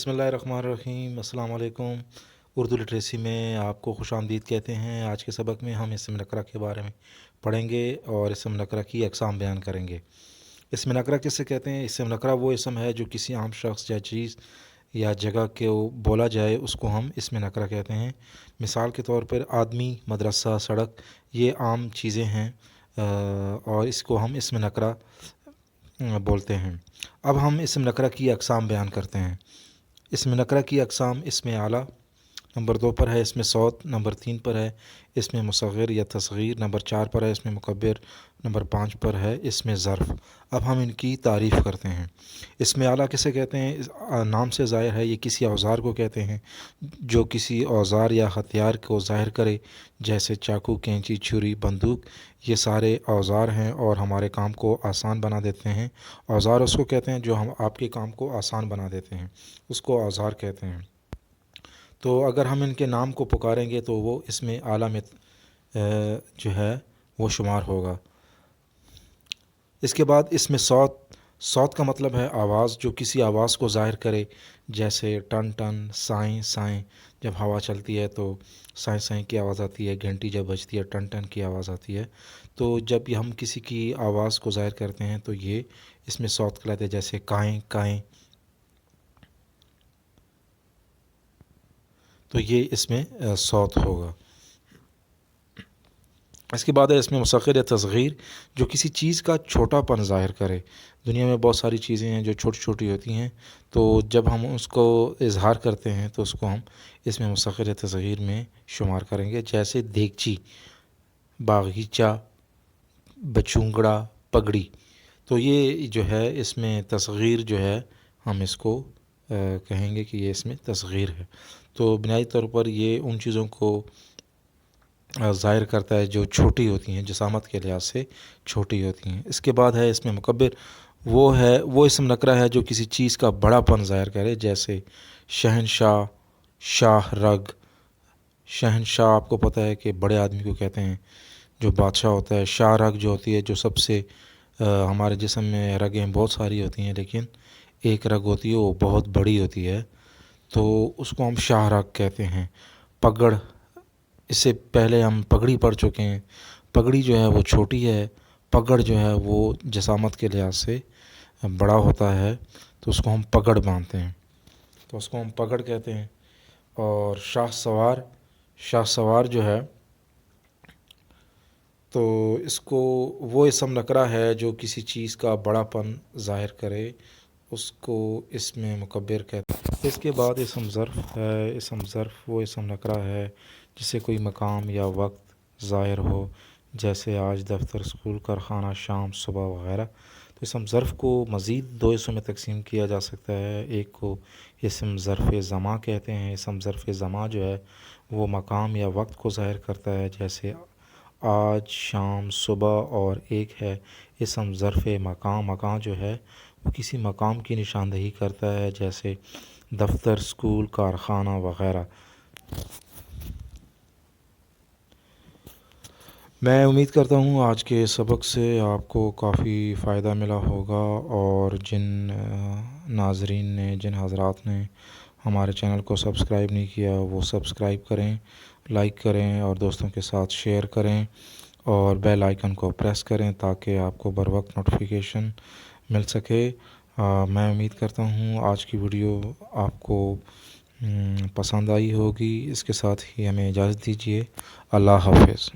बिस्मिल्लाहिर्रहमानिर्रहीम। अस्सलाम वालेकुम। उर्दू लिटरेसी में आपको खुश आमदीद कहते हैं। आज के सबक में हम इसम नकरा के बारे में पढ़ेंगे और इसम नकरा की अक़साम बयान करेंगे। इसम नकरा किसे कहते हैं? इसम नकरा वो इसम है जो किसी आम शख्स या चीज़ या जगह को बोला जाए, उसको हम इसम नकरा कहते हैं। मिसाल के तौर पर आदमी, मदरसा, सड़क, ये आम चीज़ें हैं और इसको हम इसम नकरा बोलते हैं। अब हम इसम नकरा की अक़साम बयान करते हैं। इसम नकरा की अक़साम: इसमें आला नंबर 2 पर है, इसमें सौत नंबर 3 पर है, इसमें मुसग़्गिर या तस्ग़ीर नंबर 4 पर है, इसमें मुकब्बिर नंबर 5 पर है, इसमें ज़र्फ़। अब हम इनकी तारीफ़ करते हैं। इसमें आला किसे कहते हैं? नाम से ज़ाहिर है, ये किसी औज़ार को कहते हैं जो किसी औज़ार या हथियार को ज़ाहिर करे, जैसे चाकू, कैंची, छुरी, बंदूक। ये सारे औज़ार हैं और हमारे काम को आसान बना देते हैं। औज़ार उसको कहते हैं जो हम आपके काम को आसान बना देते हैं, उसको औज़ार कहते हैं। तो अगर हम इनके नाम को पुकारेंगे तो वो इसमें आला में जो है वो शुमार होगा। इसके बाद इसमें सौत। सौत का मतलब है आवाज़, जो किसी आवाज़ को ज़ाहिर करे, जैसे टन टन, साएँ साएँ। जब हवा चलती है तो साएँ साएँ की आवाज़ आती है, घंटी जब बजती है टन टन की आवाज़ आती है। तो जब हम किसी की आवाज़ को ज़ाहिर करते हैं तो ये इसमें सौत कहलाते हैं, जैसे काएँ काएँ। तो ये इसमें सौत होगा। इसके बाद है इसमें मुसग़्गिर या तस्ग़ीर, जो किसी चीज़ का छोटापन ज़ाहिर करे। दुनिया में बहुत सारी चीज़ें हैं जो छोटी छोटी होती हैं, तो जब हम उसको इज़हार करते हैं तो उसको हम इसमें मुसग़्गिर या तस्ग़ीर में शुमार करेंगे, जैसे देगची, बागीचा, बचूंगड़ा, पगड़ी। तो ये जो है इसमें तस्ग़ीर जो है हम इसको कहेंगे कि ये इसमें तस्ग़ीर है। तो बुनियादी तौर पर ये उन चीज़ों को ज़ाहिर करता है जो छोटी होती हैं, जिसामत के लिहाज से छोटी होती हैं। इसके बाद है इसमें मुकब्बिर। वो इसम नकरा है जो किसी चीज़ का बड़ापन ज़ाहिर करे, जैसे शहनशाह, शाह रग। शहनशाह आपको पता है कि बड़े आदमी को कहते हैं जो बादशाह होता है। शाह रग जो होती है जो सबसे हमारे जिस्म में रगें बहुत सारी होती हैं, लेकिन एक रग होती है वो बहुत बड़ी होती है, तो उसको हम शाह रग कहते हैं। पगड़, इससे पहले हम पगड़ी पढ़ चुके हैं। पगड़ी जो है वो छोटी है, पगड़ जो है वो जसामत के लिहाज से बड़ा होता है, तो उसको हम पगड़ बांधते हैं, तो उसको हम पगड़ कहते हैं। और शाह सवार, शाह सवार जो है तो इसको वो इसम नकरा है जो किसी चीज़ का बड़ापन ज़ाहिर करे, उसको इसमें मुकब्बिर कहते हैं। इसके बाद इसम ज़र्फ़ है। इसम ज़र्फ़ वो इसम नकरा है जिससे कोई मकाम या वक्त ज़ाहिर हो, जैसे आज, दफ्तर, स्कूल, कारखाना, शाम, सुबह वग़ैरह। तो इसम ज़र्फ़ को मज़ीद 2 हिस्सों में तकसीम किया जा सकता है। एक को इसम ज़र्फ़ ज़मा कहते हैं। इसम ज़र्फ़ ज़मा जो है वो मकाम या वक्त को ज़ाहिर करता है, जैसे आज, शाम, सुबह। और एक है इसम ज़र्फ़ मकाम। मकाम जो है वो किसी मकाम की निशानदही करता है, जैसे दफ्तर, स्कूल, कारखाना वग़ैरह। मैं उम्मीद करता हूँ आज के सबक से आपको काफ़ी फ़ायदा मिला होगा, और जिन नाज़रीन ने, जिन हज़रात ने हमारे चैनल को सब्सक्राइब नहीं किया वो सब्सक्राइब करें, लाइक करें और दोस्तों के साथ शेयर करें, और बेल आइकन को प्रेस करें ताकि आपको बर वक्त नोटिफिकेशन मिल सके। मैं उम्मीद करता हूँ आज की वीडियो आपको पसंद आई होगी। इसके साथ ही हमें इजाज़त दीजिए। अल्लाह हाफ़िज़।